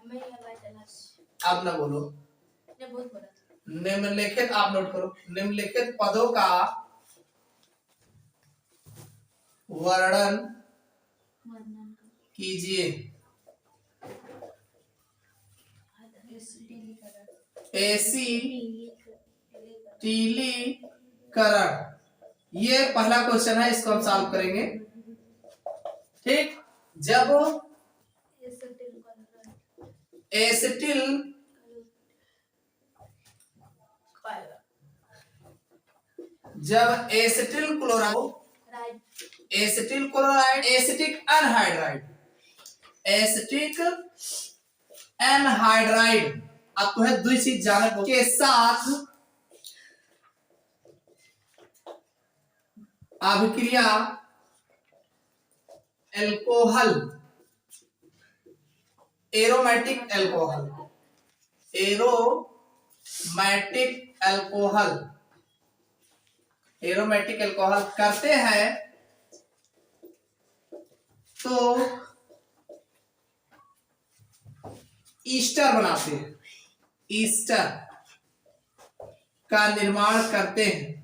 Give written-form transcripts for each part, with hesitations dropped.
आप ना बोलो, निम्नलिखित आप नोट करो, निम्नलिखित पदों का वर्णन कीजिए। एसिटिलीकरण, ये पहला क्वेश्चन है, इसको हम सॉल्व करेंगे। ठीक, जब एसिटिल क्लोराइड एसिटिक एनहाइड्राइड आपको है दो चीज जाने के साथ अभिक्रिया एल्कोहल, एरोमेटिक एल्कोहल करते हैं तो ईस्टर बनाते हैं, ईस्टर का निर्माण करते हैं।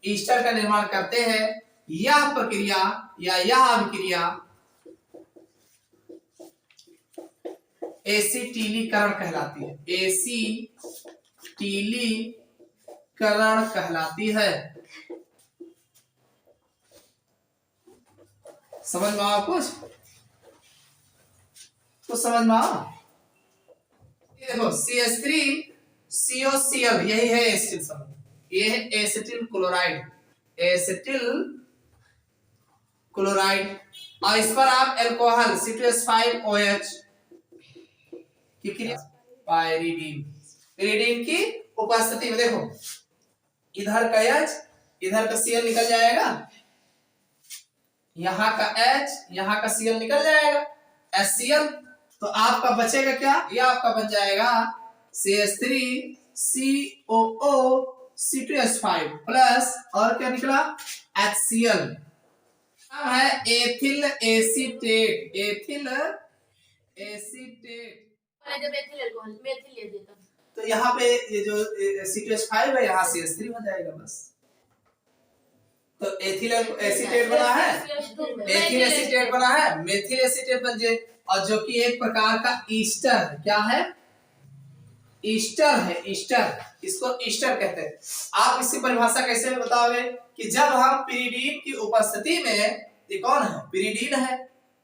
ईस्टर का निर्माण करते हैं। यह प्रक्रिया या यह अभिक्रिया एसिटिलीकरण कहलाती है, एसिटिलीकरण कहलाती है। समझ में आओ कुछ समझ में आओ। देखो CH3COCl यही है एसिटिल समूह, ये है एसिटिल क्लोराइड और इस पर आप अल्कोहल C2H5OH की क्रिया पायरीडीन की उपस्थिति में देखो इधर का H इधर का Cl निकल जाएगा, यहाँ का H यहाँ का Cl निकल जाएगा HCl, तो आपका बचेगा क्या, ये आपका बन जाएगा CH3COO C2H5 प्लस और क्या निकला HCl है एथिल एसीटेट। जब एथिल अल्कोहल मेथिल ले देता तो यहाँ पे ये जो C2H5 है यहाँ CH3 हो जाएगा बस। तो एथिल एसीटेट बना है, एथिल एसीटेट बना है, मेथिल एसीटेट बन जाए, और जो कि एक प्रकार का ईस्टर है। क्या है, ईस्टर है, ईस्टर, इसको ईस्टर कहते हैं। आप इसकी परिभाषा कैसे बताओगे कि जब हम पिरिडीन की उपस्थिति में, ये कौन है, पिरिडीन है,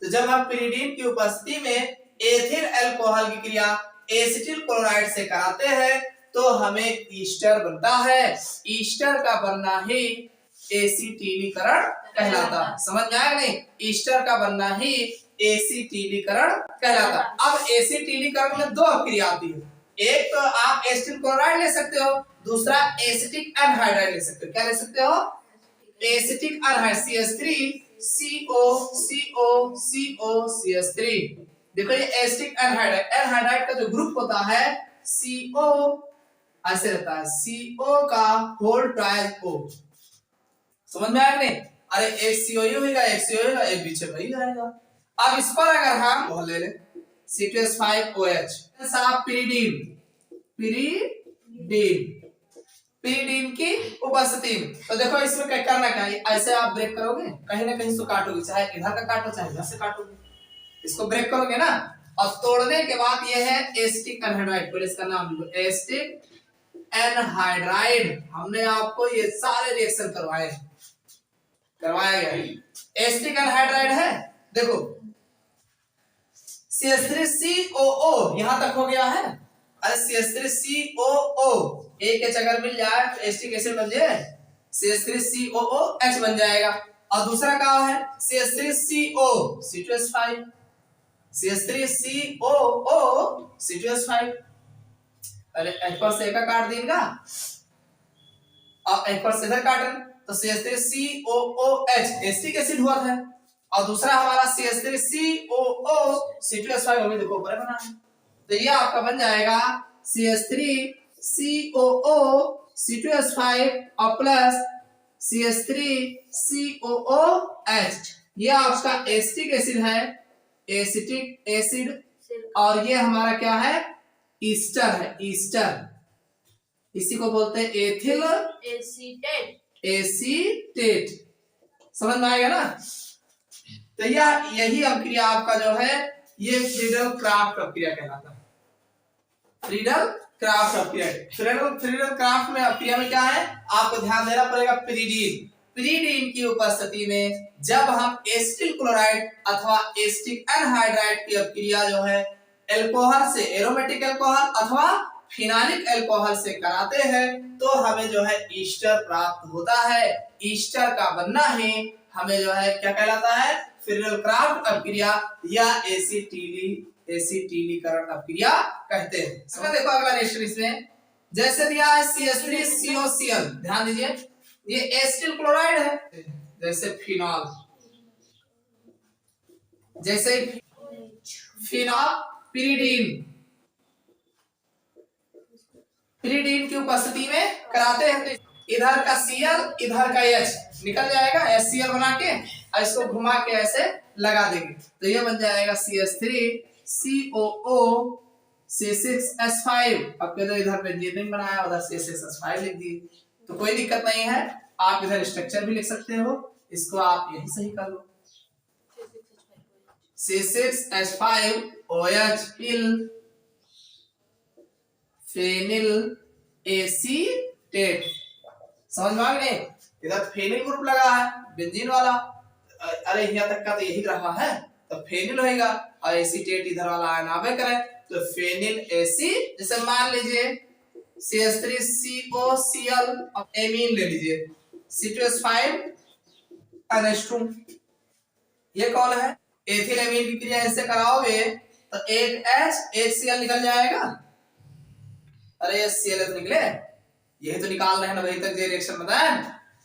तो जब हम पिरिडीन की उपस्थिति में एथिल अल्कोहल की क्रिया एसिटिल क्लोराइड से कराते हैं तो हमें ईस्टर बनता है। ईस्टर का बनना ही एसिटिलीकरण कहलाता है। समझ में आया नहीं, ईस्टर का बनना ही एसिटिलीकरण कहलाता। अब एसिटिलीकरण में दो क्रिया आती है, एक तो आप एसिटिल क्लोराइड ले सकते हो, दूसरा एसिटिक एनहाइड्राइड ले सकते हो। क्या ले सकते हो, एसिटिक एनहाइड CH3COCOCOCH3। देखो ये एसिटिक एनहाइड्राइड का जो ग्रुप होता है CO ऐसे रहता है, CO का होल ट्वाइस O। समझ में आया नहीं, अरे एक CO होगा, एक CO होगा, एक बीच में वही आएगा। अब इस पर अगर हम ले लें C2H5OH साफ पिरिडीन की उपस्थिति में, तो देखो इसमें क्या करना क्या है, ऐसे आप ब्रेक करोगे, कहीं ना कहीं से काटोगे, चाहे इधर का काटो चाहे इधर से काटोगे, इसको ब्रेक करोगे ना, और तोड़ने के बाद ये है एसिटिक एनहाइड्राइड। पहले इसका नाम लो, एसिटिक एनहाइड्राइड। हमने आपको ये सारे रिएक्शन करवाया गया है। एसिटिक एनहाइड्राइड है, देखो CH3COO यहां तक हो गया है, अरे CH3COO एक H अगर मिल जाए तो एसिटिक एसिड बन जाए, CH3COOH बन जाएगा। और दूसरा क्या है CH3CO C2H5, CH3COO C2H5। अरे H पर से का काट देगा और H पर से इधर काटन, तो CH3COOH एसिटिक एसिड हुआ था, और दूसरा हमारा CH3COO C2H5 होगी, देखो ऊपर बना है, तो ये आपका बन जाएगा CH3COO C2H5 और प्लस CH3COOH, ये आपका एसिटिक एसिड है, एसिटिक एसिड, और ये हमारा क्या है, ईस्टर है, ईस्टर। इसी को बोलते हैं एथिल एसीटेट, एसीटेट। समझ में आएगा ना? तो यही अभिक्रिया आपका जो है ये फ्रीडल क्राफ्ट अभिक्रिया कहलाता है। फ्रीडल क्राफ्ट अभिक्रिया, फ्रीडल क्राफ्ट में अभिक्रिया में क्या है, आपको ध्यान देना पड़ेगा, पिरिडीन। पिरिडीन की उपस्थिति में जब हम एसिटिल क्लोराइड अथवा एसिटिक एनहाइड्राइड की अभिक्रिया जो है एल्कोहल से, एरोमेटिक अल्कोहल अथवा फिनालिक अल्कोहल से कराते हैं तो हमें जो है ईस्टर प्राप्त होता है। ईस्टर का बनना ही हमें जो है क्या कहलाता है, फ्रीडल क्राफ्ट अभिक्रिया या एसिटिलीकरण अभिक्रिया कहते हैं। समझ देखो अगला रिएक्शन इसमें, जैसे दिया है CH3COCl, ध्यान दीजिए ये एसिटिल क्लोराइड है, जैसे फिनॉल, जैसे फिनॉल पिरिडीन, पिरिडीन की उपस्थिति में कराते हैं तो इधर का Cl इधर का H निकल जाएगा, HCl बना के और इसको घुमा के ऐसे लगा देंगे तो ये बन जाएगा CH3COO C6H5। अब तो इधर बेंजीन बनाया, उधर C6H5 लिख दिए तो कोई दिक्कत नहीं है, आप इधर स्ट्रक्चर भी लिख सकते हो, इसको आप यही सही कर लो, C6H5OH फेनिल एसीटेट। समझ में आ गया? इधर फेनिल ग्रुप लगा है बेंजीन वाला, अरे यहाँ तक का तो यही रहा है तो फेनिल होगा, और एसीटेट इधर वाला आयन आवे करे तो फेनिल एसी, जैसे मान लीजिए CH3COCl, अब एमीन ले लीजिए C2H5NH2, ये कौन है, एथिल एमीन की क्रिया इससे कराओगे तो एक H एक Cl निकल जाएगा, अरे HCl तो निकले, यही तो निकाल रहे हैं ना, वही तक जो रिएक्शन बताया।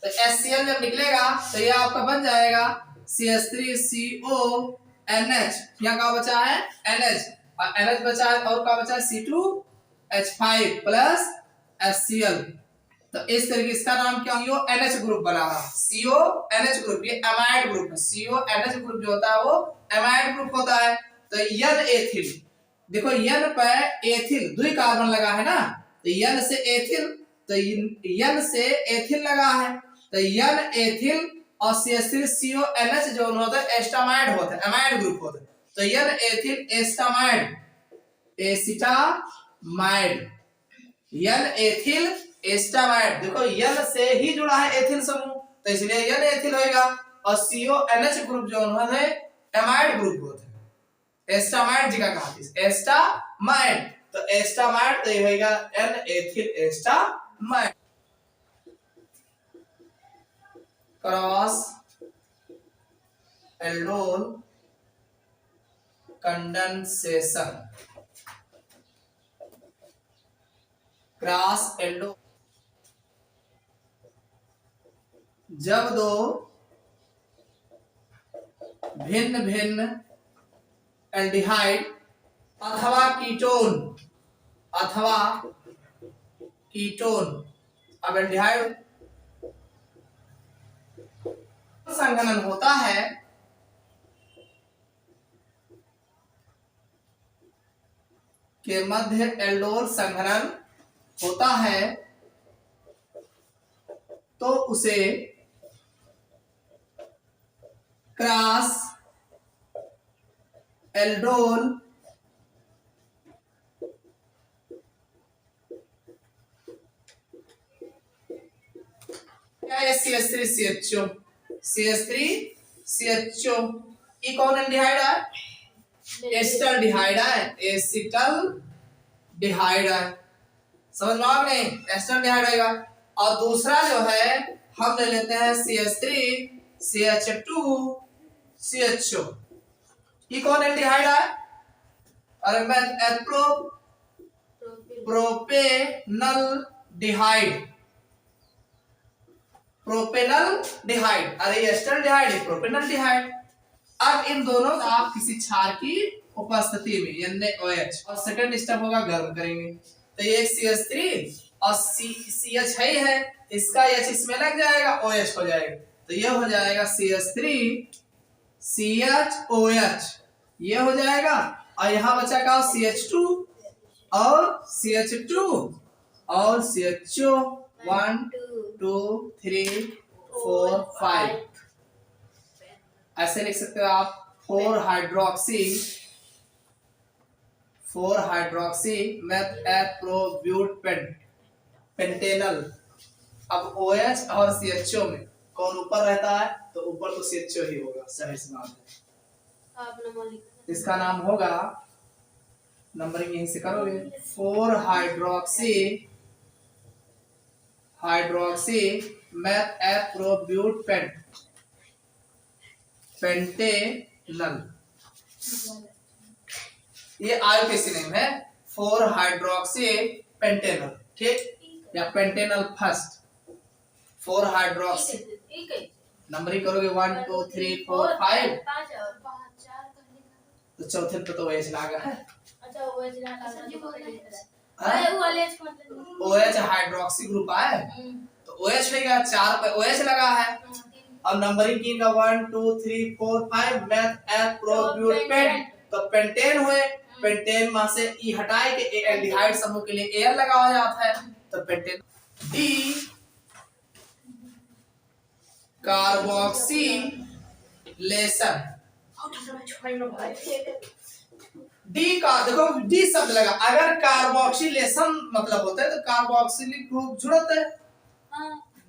तो HCl जब निकलेगा तो ये आपका बन जाएगा CH3CONH, यहाँ का बचा है NH, और NH बचा है और का बचा है C2H5 प्लस HCl। तो इस तरीके इसका नाम क्या, CONH ग्रुप बना रहा, CONH ग्रुप, ये एमाइड ग्रुप है, CONH ग्रुप जो होता है वो एमाइड ग्रुप होता है। तो यन एथिल, देखो यन पे एथिल दुई कार्बन लगा है ना, तो यन से एथिल, तो यन से एथिल लगा है तो यन एथिल और CH3CONH जो होता है एस्टामाइड होता है, एमाइड ग्रुप होता है, तो यन एथिल एस्टामाइड, एसिटामाइड, यन एथिल एस्टामाइड। देखो यन से ही जुड़ा है एथिल समूह तो इसलिए यन एथिल होगा, और CONH ग्रुप जो है एमाइड ग्रुप होता है, एस्टामाइड जी का कहा एस्टामाइड, तो एस्टामाइड तो ये होगा N ethyl acetamide. Cross aldol condensation, cross aldol, जब दो भिन्न भिन्न एल्डिहाइड अथवा कीटोन, अब एल्डिहाइड संघनन होता है के मध्य एल्डोल संघनन होता है तो उसे क्रॉस एल्डोल क्या है, CH3CHO, ये कौन एल्डिहाइड है, एस्टल्डिहाइड है, एसिटल्डिहाइड है, समझ में आ गया, एस्टल्डिहाइड आएगा। और दूसरा जो है हम ले लेते हैं CH3CH2CHO, ये कौन एल्डिहाइड है, अरे मैं प्रोपेनल डिहाइड, प्रोपेनल डिहाइड, अरे एस्टल्डिहाइड है प्रोपेनल डिहाइड। अब इन दोनों आप किसी क्षार की उपस्थिति में NaOH, और सेकंड स्टेप होगा गर्म करेंगे तो ये CH3 और CH है इसका H इसमें लग जाएगा, OH हो जाएगा, तो ये हो जाएगा CH3 CHOH, ये हो जाएगा। और यहाँ बचा का CH2 और CH2 और CHO, 1 2 3 4 5, ऐसे लिख सकते हो आप। 4 हाइड्रोक्सी मेथैप्रोब्यूटेन पेंटेनल। अब OH और CHO में कौन ऊपर रहता है, तो ऊपर तो CHO ही होगा, जाहिर सी बात है। इसका नाम होगा, नंबरिंग यहीं से करोगे, 4 हाइड्रोक्सी मेथैप्रोब्यूटेन पेंटेनल, ये आईयूपीएसी नेम है, 4 हाइड्रोक्सी पेंटेनल, ठीक, या पेंटेनल फर्स्ट। 4 हाइड्रोक्सी नंबरिंग करोगे 1 2 3 4 5, तो चौथे पे तो OH लगा है। अच्छा OH हाइड्रोक्सी ग्रुप है, तो OH हो गया, 4 पे OH लगा है। अब नंबरिंग की 1 2 3 4 5 मेथैप्रोब्यूटेन, तो पेंटेन हुए, पेंटेन में से ई हटाए के एल्डिहाइड समूह के लिए एयर लगाया जाता है, तो पेंटेन। डी कार्बोक्सिलेशन, डी का देखो डी शब्द लगा, अगर कार्बोक्सिलेशन मतलब होता है तो कार्बोक्सिलिक ग्रुप जुड़ते हैं,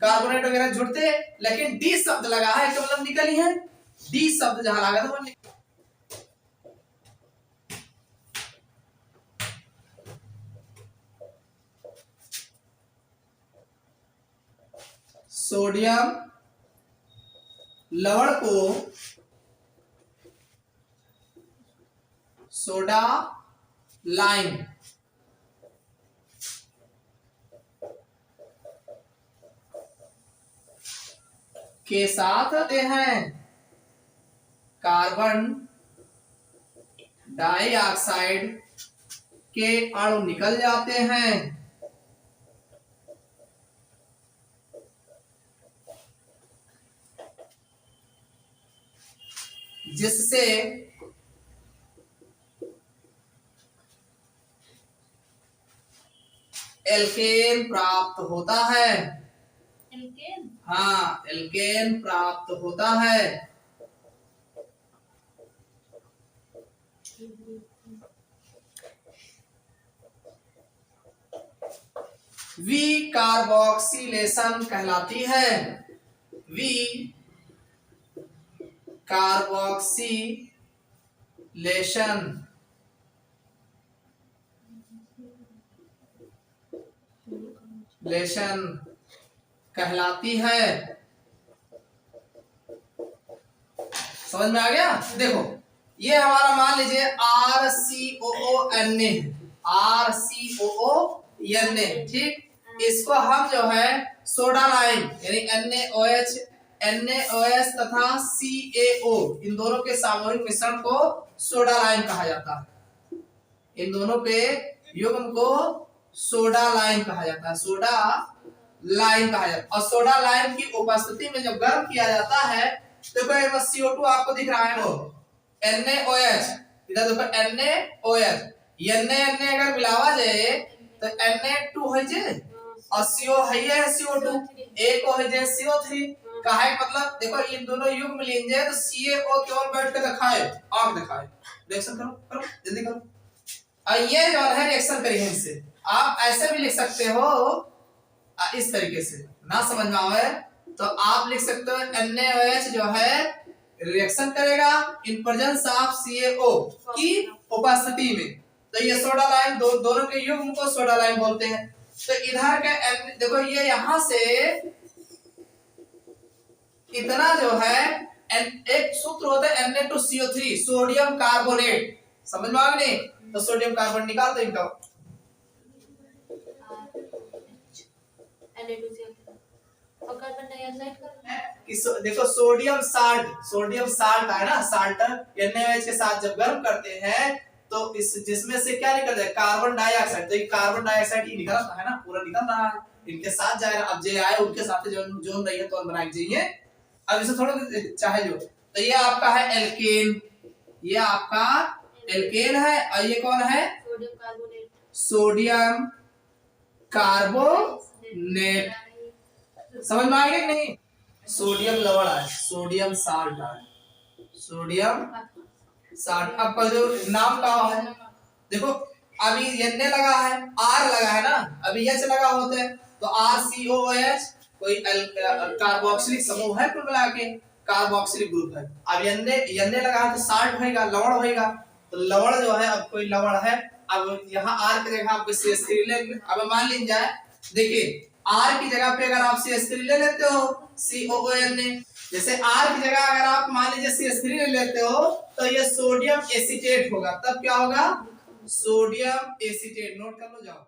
कार्बोनेट वगैरह जुड़ते हैं, लेकिन डी शब्द लगा है तो मतलब निकली है, डी शब्द जहां लगा था वो सोडियम लवण को सोडा लाइम के साथ आते हैं, कार्बन डाइऑक्साइड के अणु निकल जाते हैं, जिससे एल्केन प्राप्त होता है। एल्केन? हाँ, एल्केन प्राप्त होता है। वी कार्बोक्सिलेशन कहलाती है, वी कार्बोक्सिलेशन कहलाती है। समझ में आ गया? देखो ये हमारा मान लीजिए RCOONA, RCOONA, ठीक, इसको हम जो है सोडा लाइम यानी NaOH तथा CaO, इन दोनों के सामूहिक मिश्रण को सोडा लाइम कहा जाता है, इन दोनों के युग्म को सोडा लाइम कहा जाता है, सोडा लाइम कहा जाता है। और सोडा लाइम की उपस्थिति में जब गर्म किया जाता है तो देखो CO2 आपको दिख रहा है, वो NaOH, इधर देखो NaOH, Na अगर मिलावा जाए तो Na2 हो जाए और CO है CO2, एक हो जाए CO3, काहे मतलब देखो इन दोनों युग्म मिल जाए तो CaO केवल बैठ के दिखाए, आंख दिखाए, रिएक्शन करो करो जल्दी करो, और ये जो है रिएक्शन करिए इनसे। आप ऐसे भी लिख सकते हो इस तरीके से, ना समझ में आवे तो आप लिख सकते हो NaOH जो है रिएक्शन करेगा इन प्रेजेंस ऑफ CaO की उपस्थिति में, तो ये सोडा लाइम दोनों के युग्म को सोडा लाइम बोलते हैं। तो इधर का देखो ये यहां से इतना जो है एक सूत्र होता है Na2CO3, सोडियम कार्बोनेट, समझ में आ गया? तो सोडियम कार्बन निकाल दो इनका, देखो सोडियम साल्ट है ना, साल्ट NaOH के साथ जब गर्म करते हैं तो इस जिसमें से क्या निकल जाए, कार्बन डाइऑक्साइड, तो ये कार्बन डाइऑक्साइड ही निकल रहा है ना, पूरा निकल रहा है, इनके साथ जाएगा। अब जे आए उनके साथ जोन रही है तो बनाई जाइए। अब इसे थोड़ा चाहे जो, तो ये आपका है एल्केन, ये आपका एल्केन है। और ये कौन है? Sodium carbonate. समझ में आएगा कि नहीं? सोडियम लवण है, सोडियम साल्ट है, सोडियम साल्ट। आपका जो नाम का है देखो, अभी एन लगा है, आर लगा है ना, अभी एच लगा होता है तो RCOOH कोई कार्बोक्सिलिक समूह है, कुल मिला के कार्बोक्सिलिक ग्रुप है। अब एन लगा है तो साल्ट होएगा, लवण होएगा। तो लवण जो है, अब कोई लवण है, अब यहाँ आर की जगह आपको CH3 ले। अब मान लीजिए, देखिए आर की जगह पे अगर आप CH3 ले लेते हो, COON, जैसे आर की जगह अगर आप मान लीजिए CH3 ले लेते हो तो ये सोडियम एसीटेट होगा। तब क्या होगा? Sodium acetate. नोट कर लो, जाओ।